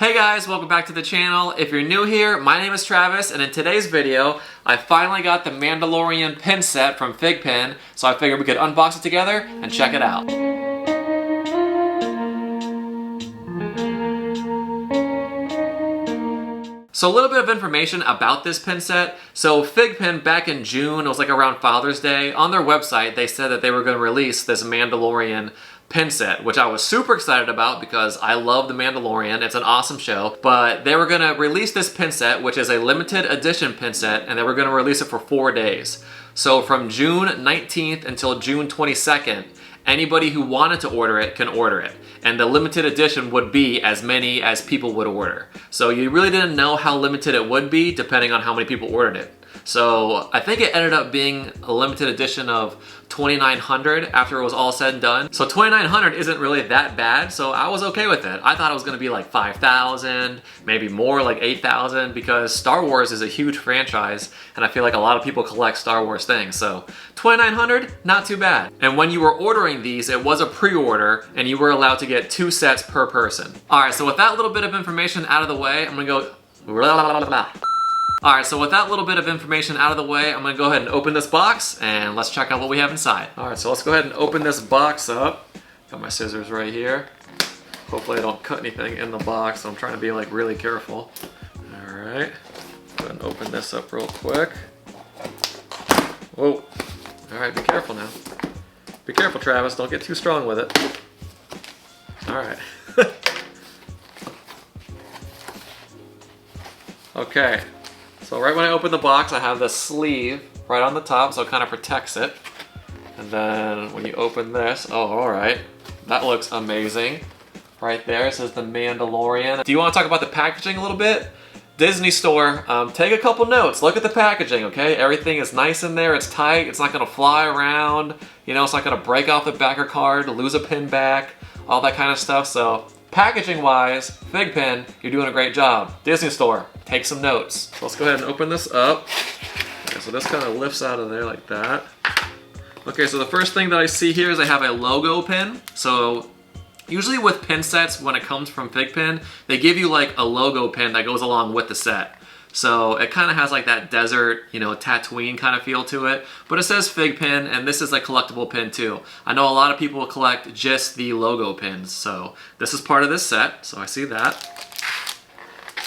Hey guys, welcome back to the channel. If you're new here, my name is Travis, and in today's video, I finally got the Mandalorian pin set from Figpin, so I figured we could unbox it together and check it out. So a little bit of information about this pin set. So Figpin back in June, it was like around Father's Day, on their website they said that they were going to release this Mandalorian pin set, which I was super excited about because I love The Mandalorian. It's an awesome show. But they were going to release this pin set, which is a limited edition pin set, and they were going to release it for 4 days. So from June 19th until June 22nd, anybody who wanted to order it can order it. And the limited edition would be as many as people would order. So you really didn't know how limited it would be depending on how many people ordered it. So I think it ended up being a limited edition of 2,900 after it was all said and done. So 2,900 isn't really that bad, so I was okay with it. I thought it was gonna be like 5,000, maybe more, like 8,000, because Star Wars is a huge franchise, and I feel like a lot of people collect Star Wars things. So 2,900, not too bad. And when you were ordering these, it was a pre-order, and you were allowed to get 2 sets per person. All right, so with that little bit of information out of the way, I'm gonna go Alright, so with that little bit of information out of the way, I'm going to go ahead and open this box, and let's check out what we have inside. Alright, so let's go ahead and open this box up. Got my scissors right here. Hopefully I don't cut anything in the box, so I'm trying to be like really careful. Alright, go ahead and open this up real quick. Whoa. Alright, be careful now. Be careful, Travis, don't get too strong with it. Alright. Okay. So right when I open the box, I have the sleeve right on the top, so it kind of protects it. And then when you open this, oh, all right, that looks amazing. Right there, it says The Mandalorian. Do you want to talk about the packaging a little bit? Disney Store, take a couple notes. Look at the packaging, okay? Everything is nice in there, it's tight, it's not gonna fly around, you know, it's not gonna break off the backer card, lose a pin back, all that kind of stuff. So packaging wise, Figpin, you're doing a great job. Disney Store, take some notes. So let's go ahead and open this up. Okay, so this kind of lifts out of there like that. Okay, so the first thing that I see here is I have a logo pin. So usually with pin sets, when it comes from Figpin, they give you like a logo pin that goes along with the set. So it kind of has like that desert, you know, Tatooine kind of feel to it. But it says Figpin, and this is a collectible pin too. I know a lot of people collect just the logo pins, so this is part of this set, so I see that.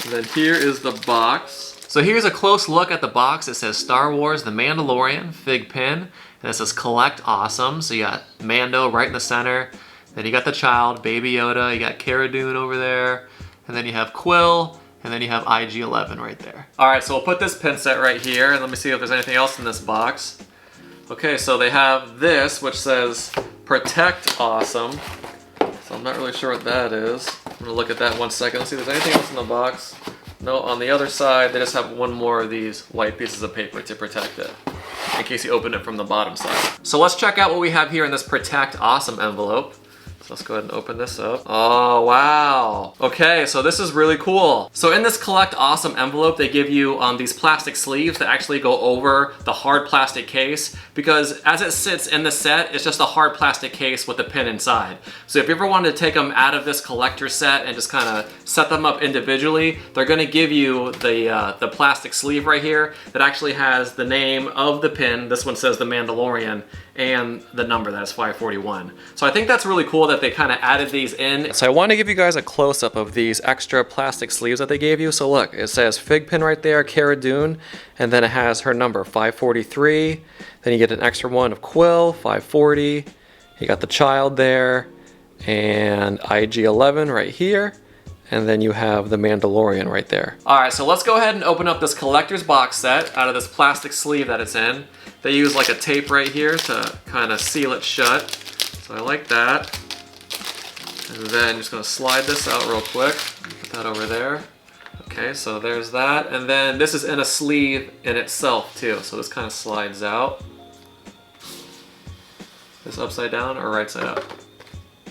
And then here is the box. So here's a close look at the box. It says Star Wars The Mandalorian, Figpin, and it says Collect Awesome. So you got Mando right in the center. Then you got the child, Baby Yoda. You got Cara Dune over there. And then you have Quill. And then you have IG-11 right there. All right, so we'll put this pin set right here, and let me see if there's anything else in this box. Okay, so they have this, which says Protect Awesome. So I'm not really sure what that is. I'm gonna look at that 1 second. Let's see if there's anything else in the box. No, on the other side, they just have one more of these white pieces of paper to protect it, in case you open it from the bottom side. So let's check out what we have here in this Protect Awesome envelope. So let's go ahead and open this up. Oh, wow. Okay, so this is really cool. So in this Collect Awesome envelope, they give you these plastic sleeves that actually go over the hard plastic case, because as it sits in the set, it's just a hard plastic case with a pin inside. So if you ever wanted to take them out of this collector set and just kind of set them up individually, they're gonna give you the plastic sleeve right here that actually has the name of the pin. This one says The Mandalorian, and the number, that's 541. So I think that's really cool that they kind of added these in. So I want to give you guys a close-up of these extra plastic sleeves that they gave you. So look, it says Figpin right there, Cara Dune, and then it has her number, 543. Then you get an extra one of Quill, 540. You got the child there, and IG-11 right here. And then you have The Mandalorian right there. All right, so let's go ahead and open up this collector's box set out of this plastic sleeve that it's in. They use like a tape right here to kind of seal it shut. So I like that. And then I'm just gonna slide this out real quick. Put that over there. Okay, so there's that. And then this is in a sleeve in itself too. So this kind of slides out. This upside down or right side up?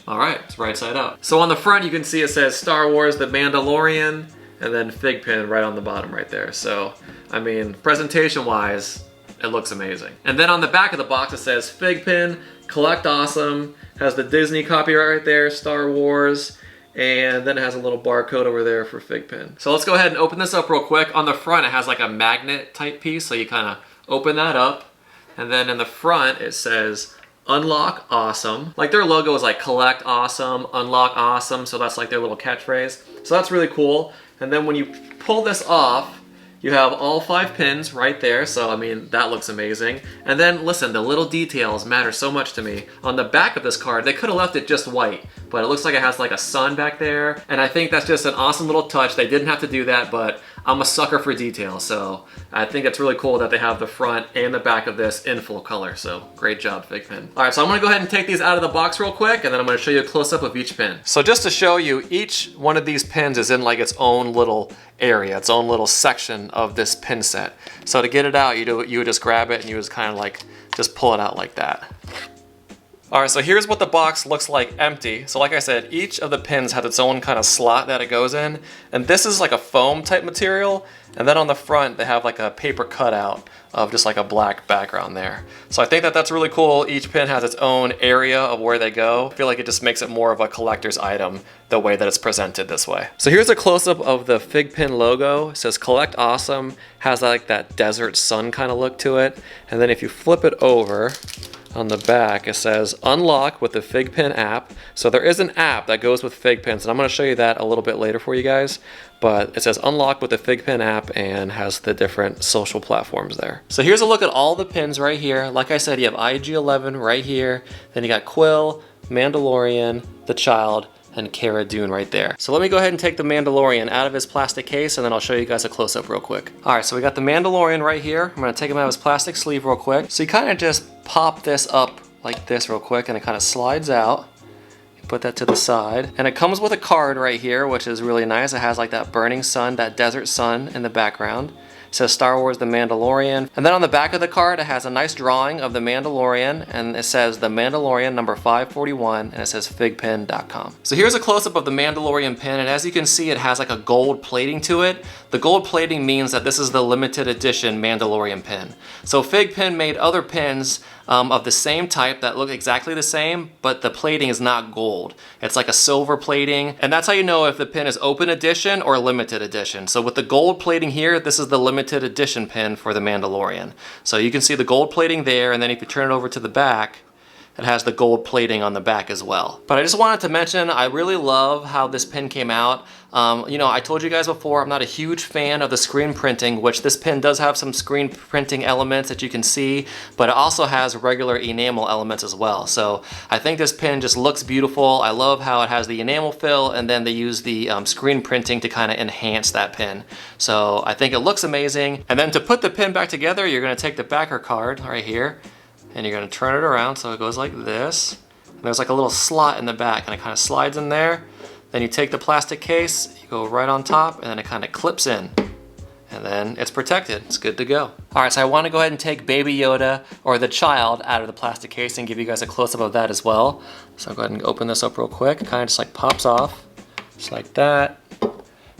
All right, it's right side up. So on the front, you can see it says Star Wars The Mandalorian, and then Figpin right on the bottom right there. So, I mean, presentation-wise, it looks amazing. And then on the back of the box, it says Figpin, Collect Awesome, has the Disney copyright right there, Star Wars, And then it has a little barcode over there for Figpin. So let's go ahead and open this up real quick. On the front, it has like a magnet type piece. So you kind of open that up. And then in the front, it says, unlock awesome. Like their logo is like collect awesome, unlock awesome. So that's like their little catchphrase. So that's really cool. And then when you pull this off, you have all 5 pins right there, so I mean, that looks amazing. And then listen, the little details matter so much to me. On the back of this card, they could have left it just white, but it looks like it has like a sun back there, and I think that's just an awesome little touch. They didn't have to do that, but I'm a sucker for detail, so I think it's really cool that they have the front and the back of this in full color, so great job, Figpin. All right, so I'm gonna go ahead and take these out of the box real quick, and then I'm gonna show you a close-up of each pin. So just to show you, each one of these pins is in like its own little area, its own little section of this pin set. So to get it out, you would just grab it and you would kind of like, just pull it out like that. All right, so here's what the box looks like empty. So like I said, each of the pins has its own kind of slot that it goes in. And this is like a foam type material. And then on the front, they have like a paper cutout of just like a black background there. So I think that that's really cool. Each pin has its own area of where they go. I feel like it just makes it more of a collector's item the way that it's presented this way. So here's a close-up of the Figpin logo. It says collect awesome, has like that desert sun kind of look to it. And then if you flip it over, on the back, it says unlock with the Figpin app. So there is an app that goes with Figpins, and I'm going to show you that a little bit later for you guys. But it says unlock with the Figpin app and has the different social platforms there. So here's a look at all the pins right here. Like I said, you have IG-11 right here. Then you got Quill, Mandalorian, the Child, and Cara Dune right there. So let me go ahead and take the Mandalorian out of his plastic case, and then I'll show you guys a close-up real quick. All right, so we got the Mandalorian right here. I'm gonna take him out of his plastic sleeve real quick. So you kind of just pop this up like this real quick, and it kind of slides out. You put that to the side. And it comes with a card right here, which is really nice. It has like that burning sun, that desert sun in the background. It says Star Wars The Mandalorian. And then on the back of the card, it has a nice drawing of The Mandalorian, and it says The Mandalorian number 541, and it says figpin.com. So here's a close-up of the Mandalorian pin, and as you can see, it has like a gold plating to it. The gold plating means that this is the limited edition Mandalorian pin. So Figpin made other pins of the same type that look exactly the same, but the plating is not gold. It's like a silver plating, and that's how you know if the pin is open edition or limited edition. So with the gold plating here, this is the limited edition pin for the Mandalorian. So you can see the gold plating there, and then if you turn it over to the back, it has the gold plating on the back as well. But I just wanted to mention, I really love how this pin came out. You know, I told you guys before, I'm not a huge fan of the screen printing, which this pin does have some screen printing elements that you can see, but it also has regular enamel elements as well. So I think this pin just looks beautiful. I love how it has the enamel fill, and then they use the screen printing to kind of enhance that pin. So I think it looks amazing. And then to put the pin back together, you're gonna take the backer card right here, and you're gonna turn it around so it goes like this. And there's like a little slot in the back, and it kind of slides in there. Then you take the plastic case, you go right on top, and then it kind of clips in. And then it's protected, it's good to go. All right, so I wanna go ahead and take Baby Yoda, or the Child, out of the plastic case and give you guys a close-up of that as well. So I'll go ahead and open this up real quick. It kind of just like pops off, just like that.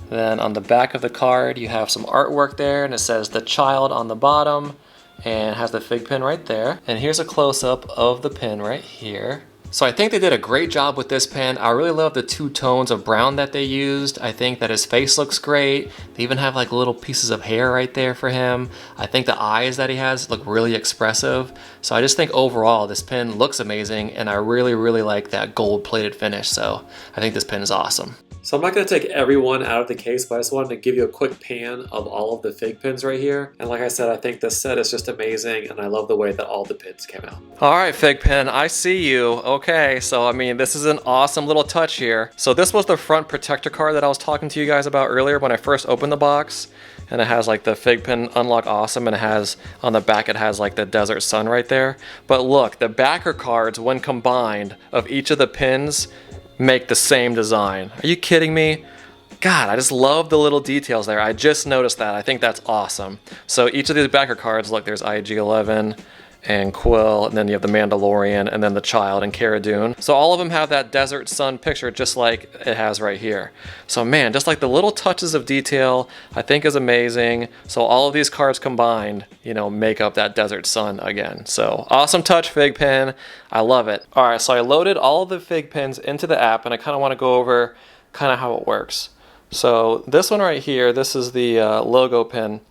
Then on the back of the card, you have some artwork there, and it says the Child on the bottom, and has the Figpin right there. And here's a close-up of the pin right here. So I think they did a great job with this pen. I really love the 2 tones of brown that they used. I think that his face looks great. They even have like little pieces of hair right there for him. I think the eyes that he has look really expressive. So I just think overall this pen looks amazing, and I really, really like that gold plated finish. So I think this pen is awesome. So I'm not going to take everyone out of the case, but I just wanted to give you a quick pan of all of the Figpins right here. And like I said, I think this set is just amazing, and I love the way that all the pins came out. All right, Figpin, I see you. Okay, so I mean, this is an awesome little touch here. So this was the front protector card that I was talking to you guys about earlier when I first opened the box. And it has like the Figpin Unlock Awesome, and it has, on the back, it has like the desert sun right there. But look, the backer cards, when combined, of each of the pins, make the same design. Are you kidding me? God, I just love the little details there. I just noticed that. I think that's awesome. So each of these backer cards, look, there's IG-11 and Quill, and then you have the Mandalorian, and then the Child and Cara Dune. So all of them have that desert sun picture just like it has right here. So man, just like the little touches of detail, I think is amazing. So all of these cards combined, you know, make up that desert sun again. So awesome touch, Figpin. I love it. All right, so I loaded all of the Figpins into the app, and I kind of want to go over kind of how it works. So this one right here, this is the logo pin.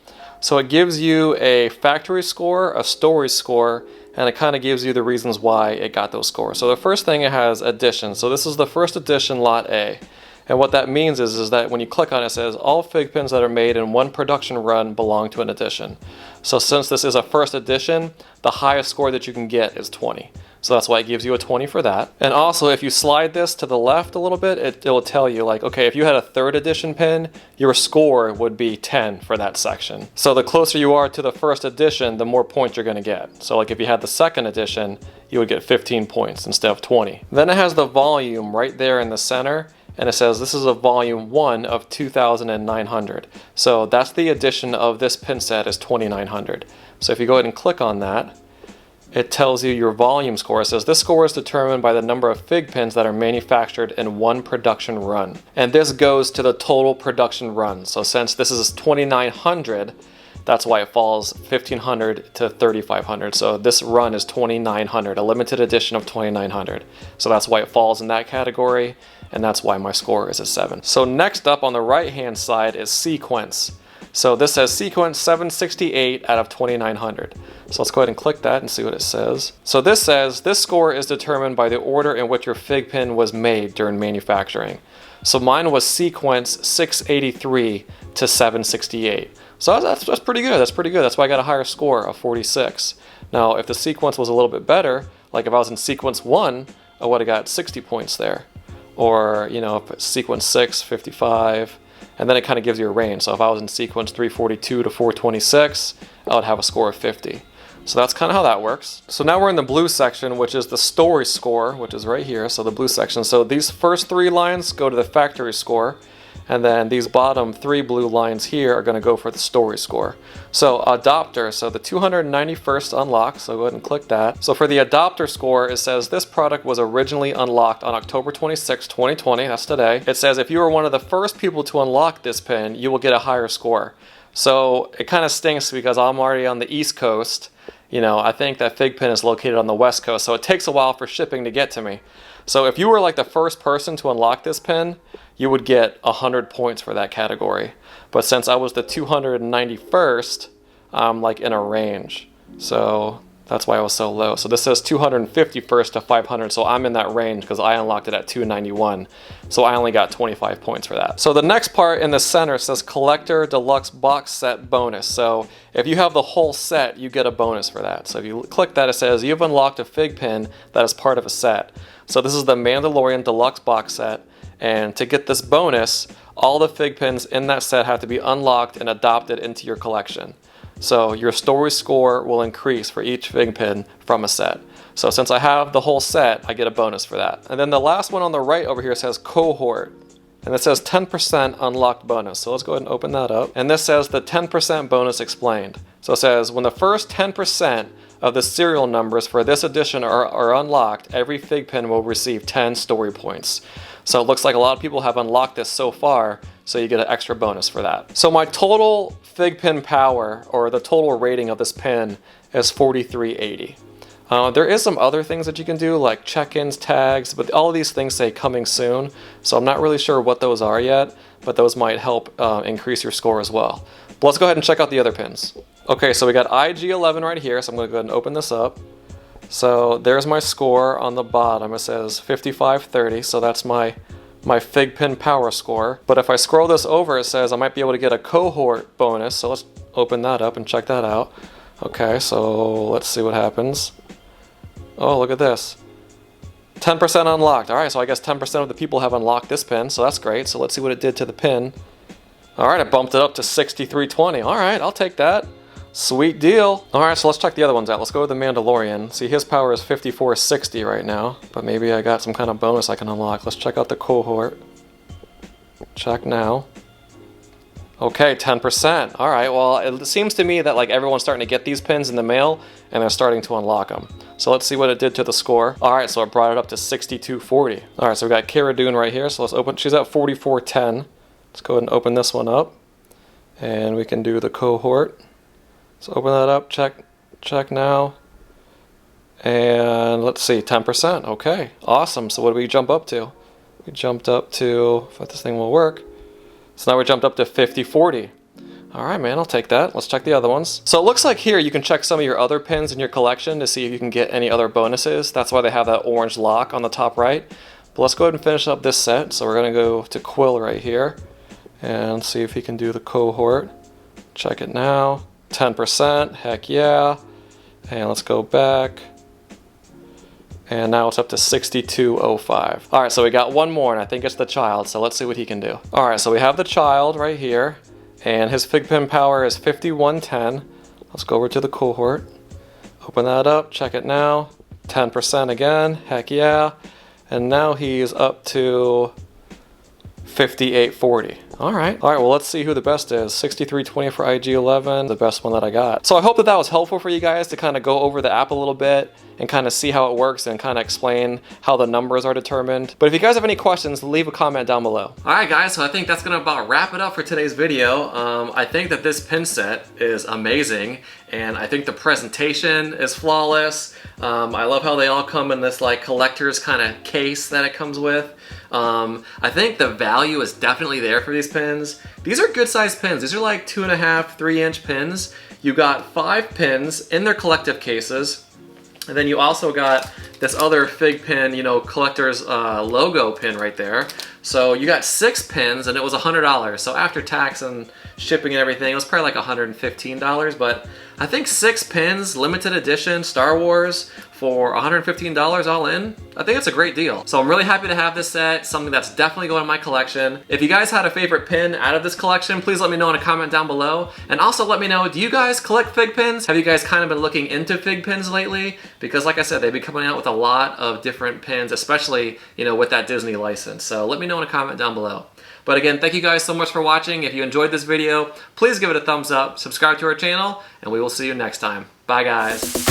So it gives you a factory score, a story score, and it kind of gives you the reasons why it got those scores. So the first thing, it has edition. So this is the first edition lot A. And what that means is that when you click on it, it says all fig pins that are made in one production run belong to an edition. So since this is a first edition, the highest score that you can get is 20. So that's why it gives you a 20 for that. And also, if you slide this to the left a little bit, it will tell you, like, okay, if you had a third edition pin, your score would be 10 for that section. So the closer you are to the first edition, the more points you're gonna get. So like if you had the second edition, you would get 15 points instead of 20. Then it has the volume right there in the center, and it says this is a volume 1 of 2,900. So that's the edition of this pin set is 2,900. So if you go ahead and click on that, it tells you your volume score. It says this score is determined by the number of fig pins that are manufactured in one production run. And this goes to the total production run. So since this is 2,900, that's why it falls 1,500 to 3,500. So this run is 2,900, a limited edition of 2,900. So that's why it falls in that category, and that's why my score is a 7. So next up on the right-hand side is sequence. So this says sequence 768 out of 2,900. So let's go ahead and click that and see what it says. So this says this score is determined by the order in which your fig pin was made during manufacturing. So mine was sequence 683 to 768. So that's pretty good. That's pretty good. That's why I got a higher score of 46. Now, if the sequence was a little bit better, like if I was in sequence 1, I would have got 60 points there. Or, you know, if sequence 6, 55. And then it kind of gives you a range. So if I was in sequence 342 to 426, I would have a score of 50. So that's kind of how that works. So now we're in the blue section, which is the story score, which is right here. So the blue section. So these first 3 lines go to the factory score. And then these bottom 3 blue lines here are going to go for the story score. So adopter, so the 291st unlock, so go ahead and click that. So for the adopter score, it says this product was originally unlocked on October 26, 2020, that's today. It says if you were one of the first people to unlock this pin, you will get a higher score. So it kind of stinks because I'm already on the East Coast. You know, I think that Figpin is located on the West Coast, so it takes a while for shipping to get to me. So if you were like the first person to unlock this pin, you would get 100 points for that category. But since I was the 291st, I'm like in a range. So that's why I was so low. So this says 251st to 500, so I'm in that range because I unlocked it at 291. So I only got 25 points for that. So the next part in the center says Collector Deluxe Box Set Bonus. So if you have the whole set, you get a bonus for that. So if you click that, it says you've unlocked a fig pin that is part of a set. So this is the Mandalorian Deluxe Box Set. And to get this bonus, all the fig pins in that set have to be unlocked and adopted into your collection. So your story score will increase for each fig pin from a set. So since I have the whole set, I get a bonus for that. And then the last one on the right over here says cohort. And it says 10% unlocked bonus. So let's go ahead and open that up. And this says the 10% bonus explained. So it says when the first 10% of the serial numbers for this edition are unlocked, every fig pin will receive 10 story points. So it looks like a lot of people have unlocked this so far, so you get an extra bonus for that. So my total fig pin power, or the total rating of this pin, is 4380. There is some other things that you can do, like check-ins, tags, but all of these things say coming soon, so I'm not really sure what those are yet, but those might help increase your score as well. But let's go ahead and check out the other pins. Okay, so we got IG11 right here, so I'm going to go ahead and open this up. So there's my score on the bottom. It says 5530, so that's my fig pin power score. But if I scroll this over, it says I might be able to get a cohort bonus. So let's open that up and check that out. Okay, so let's see what happens. Oh, look at this. 10% unlocked. All right, so I guess 10% of the people have unlocked this pin, so that's great. So let's see what it did to the pin. All right, I bumped it up to 6320. All right, I'll take that. Sweet deal. All right, so let's check the other ones out. Let's go with the Mandalorian. See, his power is 5460 right now, but maybe I got some kind of bonus I can unlock. Let's check out the cohort. Check now. Okay, 10%. All right, well, it seems to me that like everyone's starting to get these pins in the mail and they're starting to unlock them. So let's see what it did to the score. All right, so it brought it up to 6240. All right, so we got Cara Dune right here. So let's open, she's at 4410. Let's go ahead and open this one up and we can do the cohort. So open that up, check now, and let's see, 10%, okay, awesome. So what do we jump up to? We jumped up to, if this thing will work. So now we jumped up to 5040. All right, man, I'll take that. Let's check the other ones. So it looks like here you can check some of your other pins in your collection to see if you can get any other bonuses. That's why they have that orange lock on the top right. But let's go ahead and finish up this set. So we're gonna go to Quill right here and see if he can do the cohort. Check it now. 10%, heck yeah. And let's go back. And now it's up to 6205. All right, so we got one more, and I think it's the child, so let's see what he can do. All right, so we have the child right here, and his Figpin power is 5110. Let's go over to the cohort. Open that up, check it now. 10% again, heck yeah. And now he's up to 5840. All right, well, let's see who the best is. 6320 for IG11, the best one that I got. So I hope that that was helpful for you guys to kind of go over the app a little bit and kind of see how it works and kind of explain how the numbers are determined. But if you guys have any questions, leave a comment down below. All right, guys, so I think that's gonna about wrap it up for today's video. I think that this pin set is amazing, and I think the presentation is flawless. I love how they all come in this like collector's kind of case that it comes with. I think the value is definitely there for these pins. These are good sized pins. These are like 2.5, 3-inch pins. You got 5 pins in their collective cases. And then you also got this other Figpin, you know, collector's logo pin right there. So you got 6 pins and it was $100. So after tax and shipping and everything, it was probably like $115. But I think 6 pins, limited edition, Star Wars, for $115 all in, I think it's a great deal. So I'm really happy to have this set, something that's definitely going in my collection. If you guys had a favorite pin out of this collection, please let me know in a comment down below. And also let me know, do you guys collect Fig pins? Have you guys kind of been looking into Fig pins lately? Because like I said, they've been coming out with a lot of different pins, especially, you know, with that Disney license. So let me know in a comment down below. But again, thank you guys so much for watching. If you enjoyed this video, please give it a thumbs up, subscribe to our channel, and we will see you next time. Bye, guys.